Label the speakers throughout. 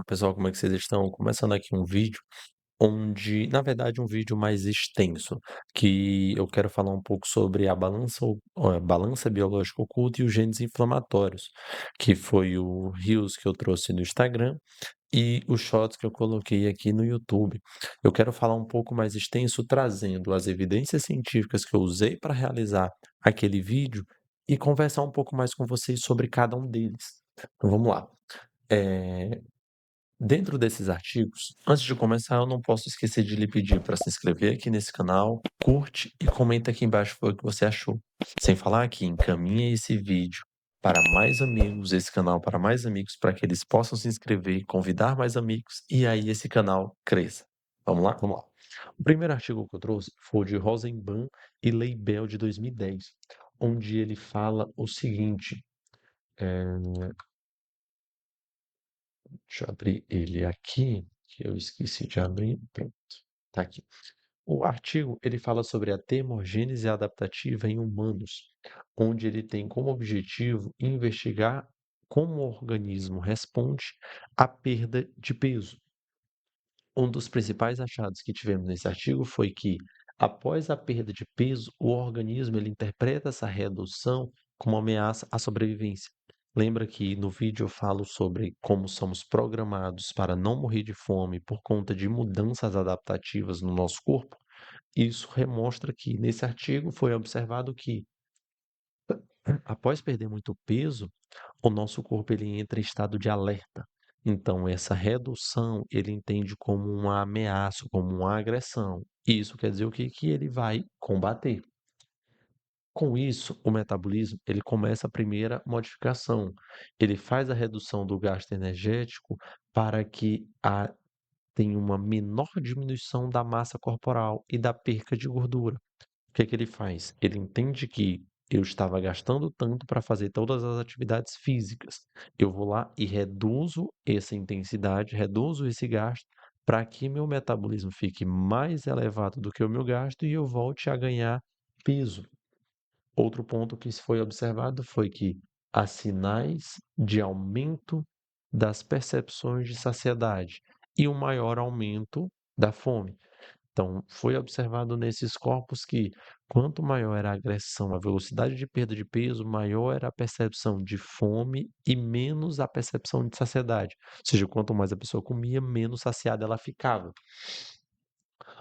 Speaker 1: Pessoal, como é que vocês estão? Começando aqui um vídeo onde, na verdade, um vídeo mais extenso, que eu quero falar um pouco sobre a balança biológica oculta e os genes inflamatórios, que foi o Reels que eu trouxe no Instagram e os shorts que eu coloquei aqui no YouTube. Eu quero falar um pouco mais extenso, trazendo as evidências científicas que eu usei para realizar aquele vídeo e conversar um pouco mais com vocês sobre cada um deles. Então vamos lá. Eh, Dentro desses artigos, antes de começar, eu não posso esquecer de lhe pedir para se inscrever aqui nesse canal, curte e comenta aqui embaixo o que você achou. Sem falar que encaminhe esse vídeo para mais amigos, esse canal para mais amigos, para que eles possam se inscrever, convidar mais amigos e aí esse canal cresça. Vamos lá? Vamos lá. O primeiro artigo que eu trouxe foi o de Rosenbaum e Leibel de 2010, onde ele fala o seguinte. eh, Deixa eu abrir ele aqui, que eu esqueci de abrir. Pronto, tá aqui. O artigo ele fala sobre a termogênese adaptativa em humanos, onde ele tem como objetivo investigar como o organismo responde à perda de peso. Um dos principais achados que tivemos nesse artigo foi que, após a perda de peso, o organismo ele interpreta essa redução como ameaça à sobrevivência. Lembra que no vídeo eu falo sobre como somos programados para não morrer de fome por conta de mudanças adaptativas no nosso corpo? Isso demonstra que, nesse artigo, foi observado que, após perder muito peso, o nosso corpo ele entra em estado de alerta. Então, essa redução ele entende como uma ameaça, como uma agressão. Isso quer dizer o que? Que ele vai combater. Com isso, o metabolismo ele começa a primeira modificação. Ele faz a redução do gasto energético para que tenha uma menor diminuição da massa corporal e da perca de gordura. O que é que ele faz? Ele entende que eu estava gastando tanto para fazer todas as atividades físicas. Eu vou lá e reduzo essa intensidade, reduzo esse gasto para que meu metabolismo fique mais elevado do que o meu gasto e eu volte a ganhar peso. Outro ponto que se foi observado foi que há sinais de aumento das percepções de saciedade e um maior aumento da fome. Então, foi observado nesses corpos que, quanto maior era a agressão, a velocidade de perda de peso, maior era a percepção de fome e menos a percepção de saciedade. Ou seja, quanto mais a pessoa comia, menos saciada ela ficava.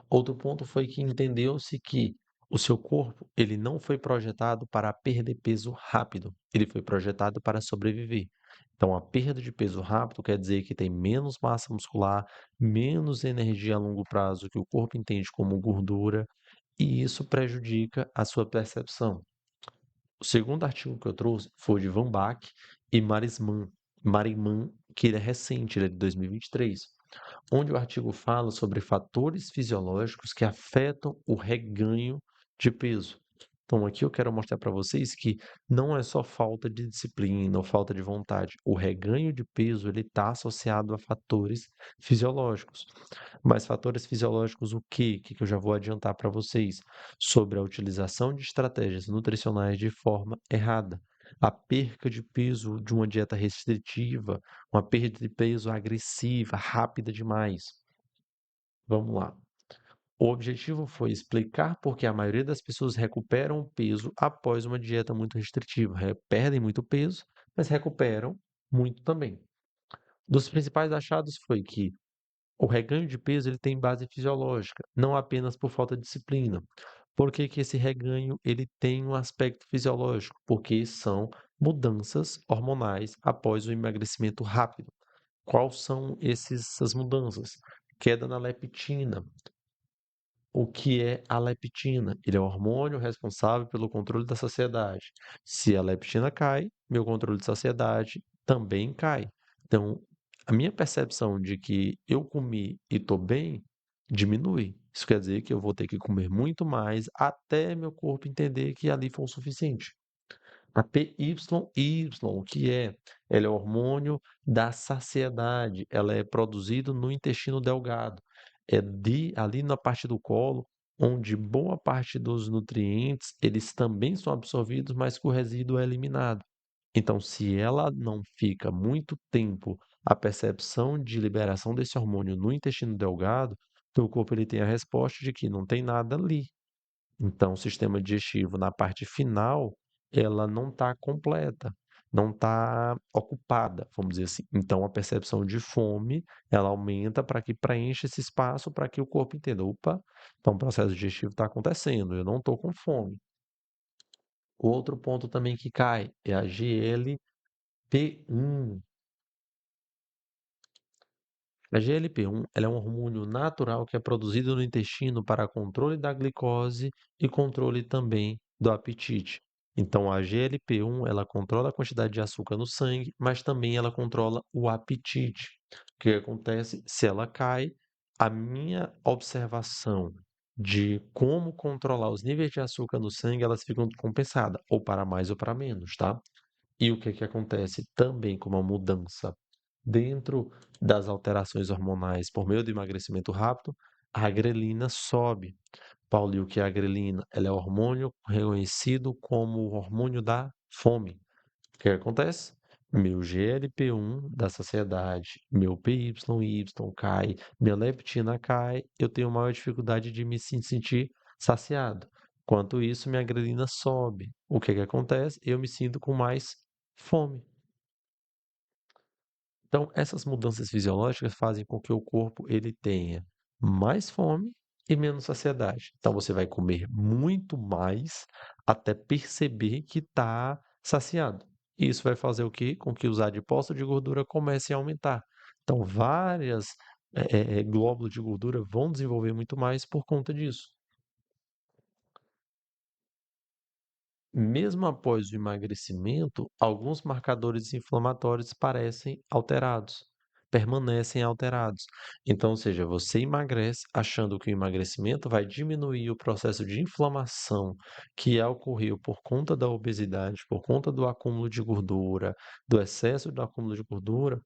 Speaker 1: Outro ponto foi que entendeu-se que o seu corpo, ele não foi projetado para perder peso rápido, ele foi projetado para sobreviver. Então, a perda de peso rápido quer dizer que tem menos massa muscular, menos energia a longo prazo que o corpo entende como gordura, e isso prejudica a sua percepção. O segundo artigo que eu trouxe foi de Van Bach e Mariman, que ele é recente, ele é de 2023, onde o artigo fala sobre fatores fisiológicos que afetam o reganho de peso. Então, aqui eu quero mostrar para vocês que não é só falta de disciplina ou falta de vontade. O reganho de peso ele está associado a fatores fisiológicos. Mas fatores fisiológicos o quê? Que eu já vou adiantar para vocês sobre a utilização de estratégias nutricionais de forma errada. A perca de peso de uma dieta restritiva, uma perda de peso agressiva, rápida demais. Vamos lá. O objetivo foi explicar por que a maioria das pessoas recuperam o peso após uma dieta muito restritiva. Perdem muito peso, mas recuperam muito também. Dos principais achados foi que o reganho de peso ele tem base fisiológica, não apenas por falta de disciplina. Por que que esse reganho ele tem um aspecto fisiológico? Porque são mudanças hormonais após o emagrecimento rápido. Quais são essas mudanças? Queda na leptina. O que é a leptina? Ele é o hormônio responsável pelo controle da saciedade. Se a leptina cai, meu controle de saciedade também cai. Então, a minha percepção de que eu comi e estou bem diminui. Isso quer dizer que eu vou ter que comer muito mais até meu corpo entender que ali foi o suficiente. A PYY, o que é? Ela é o hormônio da saciedade. Ela é produzido no intestino delgado. É ali na parte do colo, onde boa parte dos nutrientes, eles também são absorvidos, mas que o resíduo é eliminado. Então, se ela não fica muito tempo a percepção de liberação desse hormônio no intestino delgado, teu corpo ele tem a resposta de que não tem nada ali. Então, o sistema digestivo, na parte final, ela não está completa, não está ocupada, vamos dizer assim. Então, a percepção de fome, ela aumenta para que preencha esse espaço, para que o corpo entenda, opa, então o processo digestivo está acontecendo, eu não estou com fome. Outro ponto também que cai é a GLP-1. A GLP-1 ela é um hormônio natural que é produzido no intestino para controle da glicose e controle também do apetite. Então, a GLP-1 ela controla a quantidade de açúcar no sangue, mas também ela controla o apetite. O que acontece se ela cai? A minha observação de como controlar os níveis de açúcar no sangue, elas ficam compensadas, ou para mais ou para menos, tá? E o que que acontece também com uma mudança dentro das alterações hormonais por meio do emagrecimento rápido, a grelina sobe. Paulo, e o que é a grelina? Ela é o hormônio reconhecido como o hormônio da fome. O que acontece? Meu GLP-1 da saciedade, meu PYY cai, minha leptina cai, eu tenho maior dificuldade de me sentir saciado. Enquanto isso, minha grelina sobe. O que que acontece? Eu me sinto com mais fome. Então, essas mudanças fisiológicas fazem com que o corpo ele tenha mais fome e menos saciedade. Então, você vai comer muito mais até perceber que está saciado. Isso vai fazer o quê? Com que os adipócitos de gordura comecem a aumentar. Então, várias glóbulos de gordura vão desenvolver muito mais por conta disso. Mesmo após o emagrecimento, alguns marcadores inflamatórios permanecem alterados. Então, ou seja, você emagrece achando que o emagrecimento vai diminuir o processo de inflamação que ocorreu por conta da obesidade, por conta do acúmulo de gordura, do excesso do acúmulo de gordura.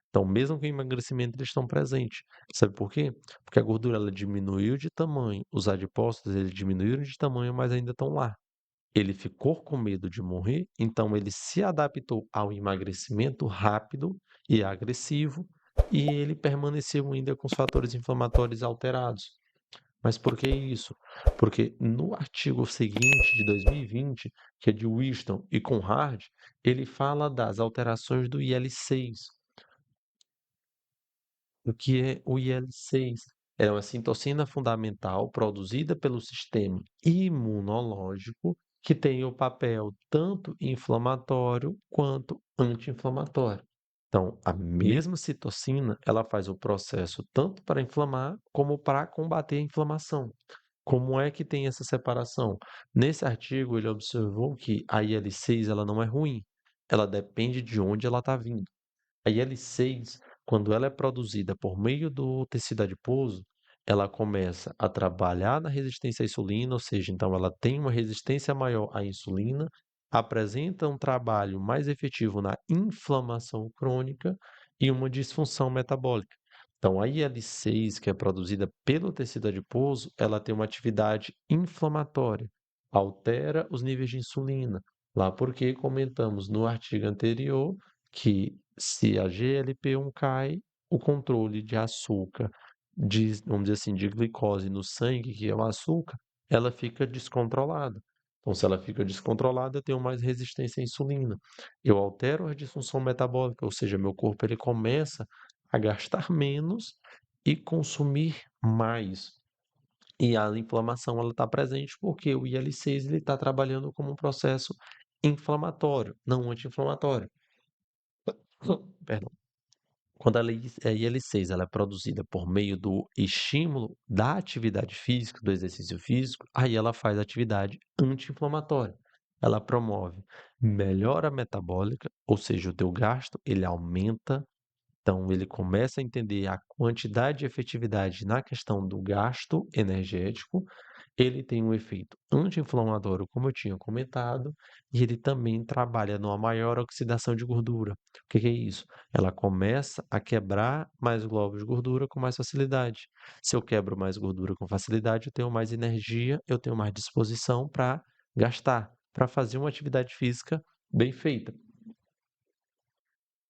Speaker 1: Então, mesmo com o emagrecimento, eles estão presentes. Sabe por quê? Porque a gordura ela diminuiu de tamanho, os adipócitos eles diminuíram de tamanho, mas ainda estão lá. Ele ficou com medo de morrer, então ele se adaptou ao emagrecimento rápido e agressivo, e ele permaneceu ainda com os fatores inflamatórios alterados. Mas por que isso? Porque no artigo seguinte de 2020, que é de Whiston e Conrad, ele fala das alterações do IL-6. O que é o IL-6? É uma citocina fundamental produzida pelo sistema imunológico que tem o papel tanto inflamatório quanto anti-inflamatório. Então, a mesma citocina, ela faz o processo tanto para inflamar como para combater a inflamação. Como é que tem essa separação? Nesse artigo, ele observou que a IL-6 ela não é ruim, ela depende de onde ela está vindo. A IL-6, quando ela é produzida por meio do tecido adiposo, ela começa a trabalhar na resistência à insulina, ou seja, então ela tem uma resistência maior à insulina, apresenta um trabalho mais efetivo na inflamação crônica e uma disfunção metabólica. Então, a IL-6, que é produzida pelo tecido adiposo, ela tem uma atividade inflamatória, altera os níveis de insulina. Lá porque comentamos no artigo anterior que se a GLP-1 cai, o controle de açúcar, vamos dizer assim, de glicose no sangue, que é o açúcar, ela fica descontrolada. Então, se ela fica descontrolada, eu tenho mais resistência à insulina. Eu altero a disfunção metabólica, ou seja, meu corpo ele começa a gastar menos e consumir mais. E a inflamação ela está presente porque o IL-6 ele está trabalhando como um processo inflamatório, não anti-inflamatório. Perdão. Quando a IL-6 ela é produzida por meio do estímulo da atividade física, do exercício físico, aí ela faz atividade anti-inflamatória. Ela promove melhora metabólica, ou seja, o teu gasto ele aumenta, então ele começa a entender a quantidade e efetividade na questão do gasto energético. Ele tem um efeito anti-inflamatório, como eu tinha comentado, e ele também trabalha numa maior oxidação de gordura. O que que é isso? Ela começa a quebrar mais glóbulos de gordura com mais facilidade. Se eu quebro mais gordura com facilidade, eu tenho mais energia, eu tenho mais disposição para gastar, para fazer uma atividade física bem feita.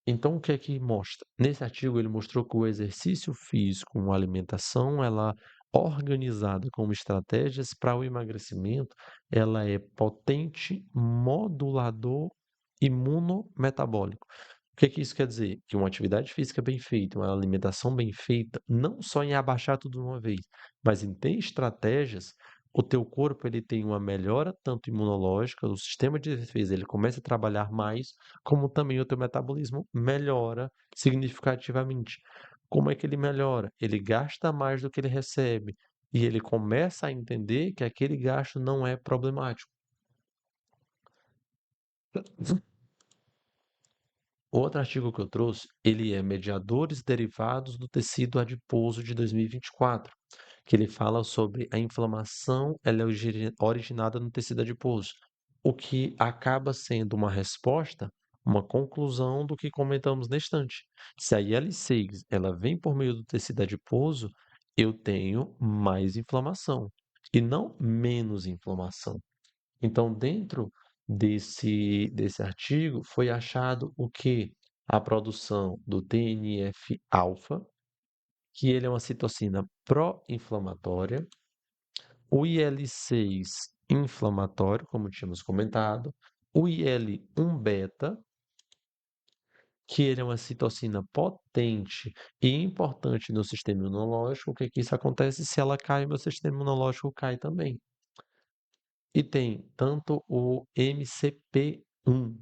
Speaker 1: Então, o que é que mostra? Nesse artigo, ele mostrou que o exercício físico, uma alimentação, ela organizada como estratégias para o emagrecimento, ela é potente modulador imunometabólico. O que é que isso quer dizer? Que uma atividade física bem feita, uma alimentação bem feita, não só em abaixar tudo de uma vez, mas em ter estratégias, o teu corpo ele tem uma melhora tanto imunológica, o sistema de defesa ele começa a trabalhar mais, como também o teu metabolismo melhora significativamente. Como é que ele melhora? Ele gasta mais do que ele recebe e ele começa a entender que aquele gasto não é problemático. Outro artigo que eu trouxe, ele é Mediadores Derivados do Tecido Adiposo de 2024, que ele fala sobre a inflamação, ela é originada no tecido adiposo, o que acaba sendo uma resposta, uma conclusão do que comentamos na estante. Se a IL-6 ela vem por meio do tecido adiposo, eu tenho mais inflamação e não menos inflamação. Então, dentro desse artigo, foi achado o que? A produção do TNF-alfa, que ele é uma citocina pró-inflamatória, o IL-6 inflamatório, como tínhamos comentado, o IL-1 beta, que ele é uma citocina potente e importante no sistema imunológico. O que que isso acontece? Se ela cai, meu sistema imunológico cai também. E tem tanto o MCP1.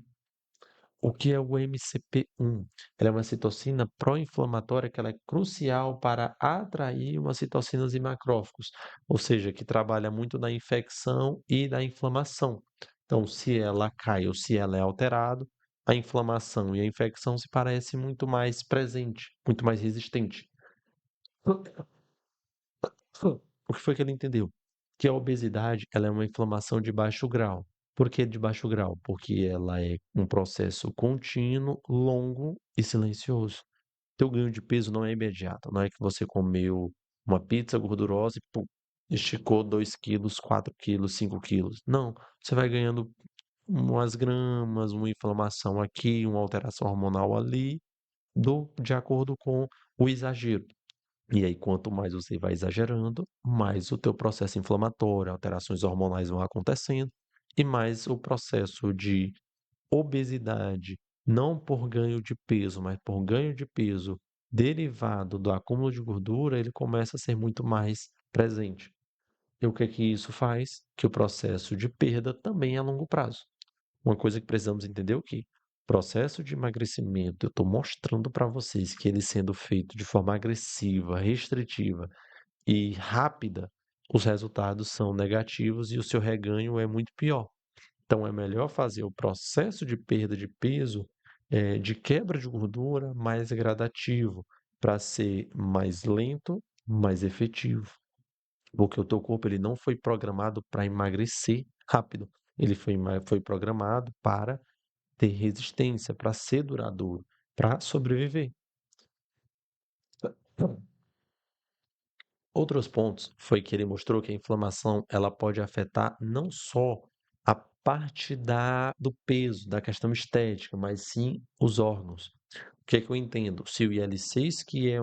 Speaker 1: O que é o MCP1? Ela é uma citocina pró-inflamatória que ela é crucial para atrair uma citocinas e macrófagos, ou seja, que trabalha muito na infecção e na inflamação. Então, se ela cai ou se ela é alterada, a inflamação e a infecção se parece muito mais presente, muito mais resistente. O que foi que ele entendeu? Que a obesidade, ela é uma inflamação de baixo grau. Por que de baixo grau? Porque ela é um processo contínuo, longo e silencioso. Teu ganho de peso não é imediato, não é que você comeu uma pizza gordurosa e pum, esticou 2 quilos, 4 quilos, 5 quilos. Não, você vai ganhando umas gramas, uma inflamação aqui, uma alteração hormonal ali, de acordo com o exagero. E aí, quanto mais você vai exagerando, mais o teu processo inflamatório, alterações hormonais vão acontecendo, e mais o processo de obesidade, não por ganho de peso, mas por ganho de peso derivado do acúmulo de gordura, ele começa a ser muito mais presente. E o que é que isso faz? Que o processo de perda também é a longo prazo. Uma coisa que precisamos entender é o que processo de emagrecimento, eu estou mostrando para vocês que ele sendo feito de forma agressiva, restritiva e rápida, os resultados são negativos e o seu reganho é muito pior. Então é melhor fazer o processo de perda de peso, de quebra de gordura mais gradativo, para ser mais lento, mais efetivo. Porque o teu corpo ele não foi programado para emagrecer rápido. Ele foi programado para ter resistência, para ser duradouro, para sobreviver. Outros pontos foi que ele mostrou que a inflamação ela pode afetar não só a parte do peso, da questão estética, mas sim os órgãos. O que é que eu entendo? Se o IL-6, que é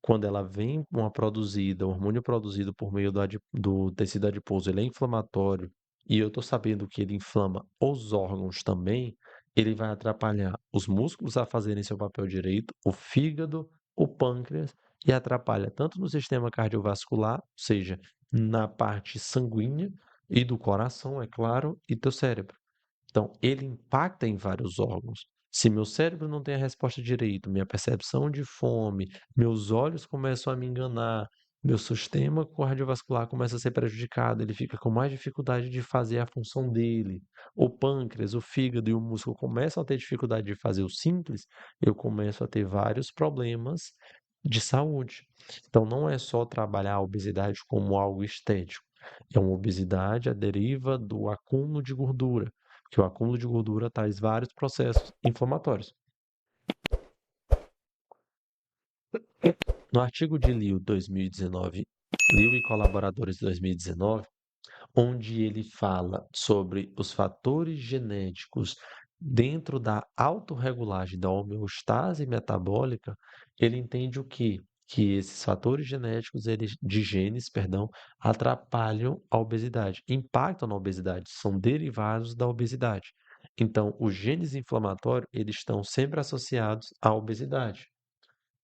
Speaker 1: quando ela vem uma produzida, o hormônio produzido por meio do tecido adiposo, ele é inflamatório, e eu estou sabendo que ele inflama os órgãos também, ele vai atrapalhar os músculos a fazerem seu papel direito, o fígado, o pâncreas, e atrapalha tanto no sistema cardiovascular, ou seja, na parte sanguínea e do coração, é claro, e teu cérebro. Então, ele impacta em vários órgãos. Se meu cérebro não tem a resposta direito, minha percepção de fome, meus olhos começam a me enganar, meu sistema cardiovascular começa a ser prejudicado, ele fica com mais dificuldade de fazer a função dele. O pâncreas, o fígado e o músculo começam a ter dificuldade de fazer o simples, eu começo a ter vários problemas de saúde. Então, não é só trabalhar a obesidade como algo estético. É uma obesidade a deriva do acúmulo de gordura, que o acúmulo de gordura traz vários processos inflamatórios. No artigo de Liu 2019, Liu e colaboradores 2019, onde ele fala sobre os fatores genéticos dentro da autorregulagem da homeostase metabólica, ele entende o quê? Que esses fatores genéticos, eles, de genes, perdão, atrapalham a obesidade, impactam na obesidade, são derivados da obesidade. Então, os genes inflamatórios, eles estão sempre associados à obesidade.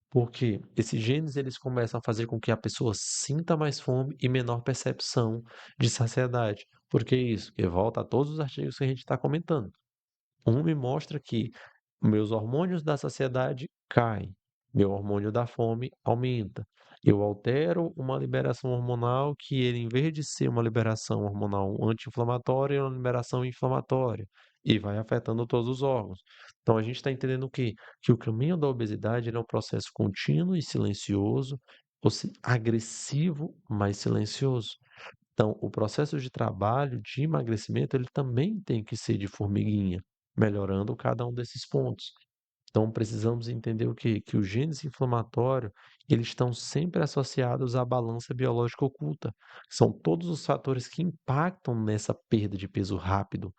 Speaker 1: Porque esses genes eles começam a fazer com que a pessoa sinta mais fome e menor percepção de saciedade. Por que isso? Porque volta a todos os artigos que a gente está comentando. Um me mostra que meus hormônios da saciedade caem, meu hormônio da fome aumenta. Eu altero uma liberação hormonal que ele, em vez de ser uma liberação hormonal anti-inflamatória, é uma liberação inflamatória e vai afetando todos os órgãos. Então a gente está entendendo o quê? Que o caminho da obesidade ele é um processo contínuo e silencioso, agressivo, mas silencioso. Então, o processo de trabalho de emagrecimento, ele também tem que ser de formiguinha, melhorando cada um desses pontos. Então, precisamos entender o quê? Que os genes inflamatórios, eles estão sempre associados à balança biológica oculta. São todos os fatores que impactam nessa perda de peso rápido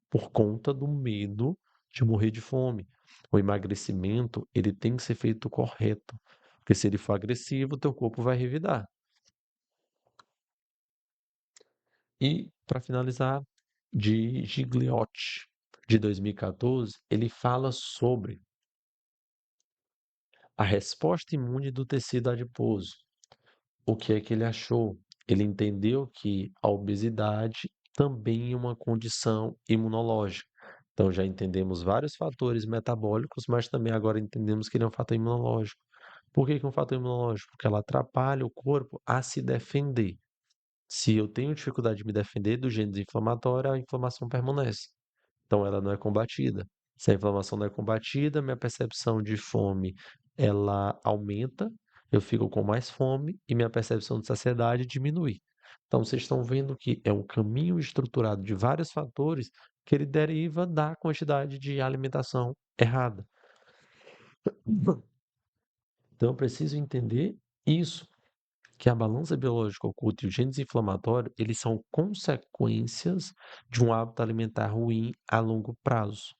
Speaker 1: por conta do medo de morrer de fome. O emagrecimento, ele tem que ser feito correto, porque se ele for agressivo, teu corpo vai revidar. E, para finalizar, de Gigliotti, de 2014, ele fala sobre a resposta imune do tecido adiposo. O que é que ele achou? Ele entendeu que a obesidade também é uma condição imunológica. Então, já entendemos vários fatores metabólicos, mas também agora entendemos que ele é um fator imunológico. Por que que é um fator imunológico? Porque ela atrapalha o corpo a se defender. Se eu tenho dificuldade de me defender do gênero inflamatório, a inflamação permanece. Então ela não é combatida. Se a inflamação não é combatida, minha percepção de fome ela aumenta, eu fico com mais fome e minha percepção de saciedade diminui. Então vocês estão vendo que é um caminho estruturado de vários fatores que ele deriva da quantidade de alimentação errada. Então eu preciso entender isso, que a balança biológica oculta e os genes inflamatórios, eles são consequências de um hábito alimentar ruim a longo prazo.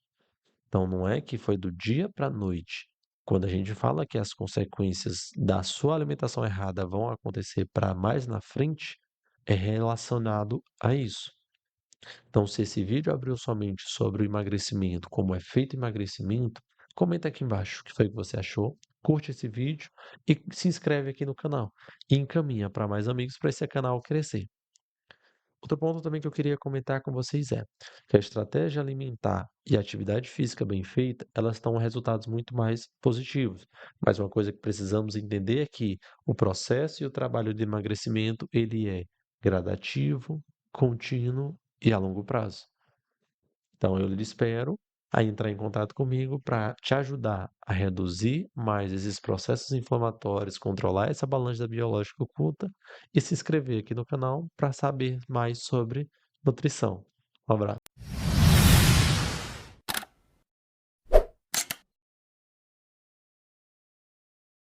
Speaker 1: Então, não é que foi do dia para a noite. Quando a gente fala que as consequências da sua alimentação errada vão acontecer para mais na frente, é relacionado a isso. Então, se esse vídeo abriu sua mente sobre o emagrecimento, como é feito o emagrecimento, comenta aqui embaixo o que foi que você achou, curte esse vídeo e se inscreve aqui no canal. E encaminha para mais amigos para esse canal crescer. Outro ponto também que eu queria comentar com vocês é que a estratégia alimentar e a atividade física bem feita, elas dão resultados muito mais positivos. Mas uma coisa que precisamos entender é que o processo e o trabalho de emagrecimento, ele é gradativo, contínuo e a longo prazo. Então eu lhe espero a entrar em contato comigo para te ajudar a reduzir mais esses processos inflamatórios, controlar essa balança biológica oculta e se inscrever aqui no canal para saber mais sobre nutrição. Um abraço.